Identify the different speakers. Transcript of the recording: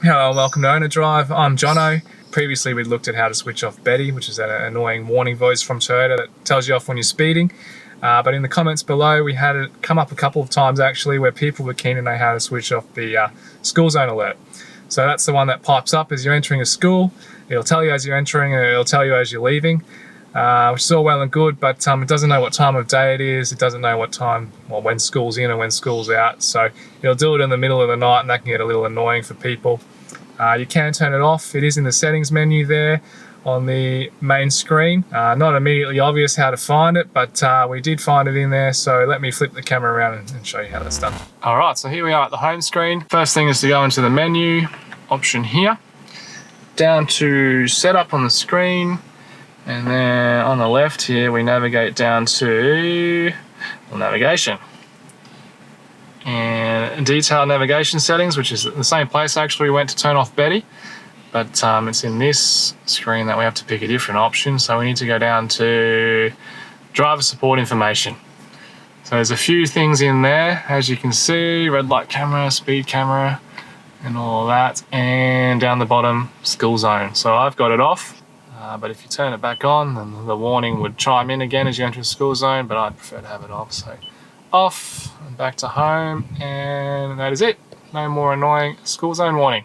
Speaker 1: Hello and welcome to Owner Drive. I'm Jono. Previously we looked at how to switch off Betty, which is that annoying warning voice from Toyota that tells you off when you're speeding. But in the comments below we had it come up a couple of times actually where people were keen to know how to switch off the school zone alert. So that's the one that pops up as you're entering a school. It'll tell you as you're entering and it'll tell you as you're leaving. Which is all well and good, but it doesn't know what time of day it is. It doesn't know what time, well, when school's in and when school's out. So it'll do it in the middle of the night, and that can get a little annoying for people. You can turn it off. It is in the settings menu there on the main screen. Not immediately obvious how to find it, but we did find it in there. So let me flip the camera around and show you how that's done. All right, so here we are at the home screen. First thing is to go into the menu option here, down to setup on the screen. And then on the left here, we navigate down to navigation and detailed navigation settings, which is the same place actually we went to turn off Betty, but it's in this screen that we have to pick a different option. So we need to go down to driver support information. So there's a few things in there, as you can see, red light camera, speed camera, and all of that, and down the bottom, school zone. So I've got it off. But if you turn it back on, then the warning would chime in again as you enter the school zone, but I'd prefer to have it off. So off and back to home, and that is it. No more annoying school zone warning.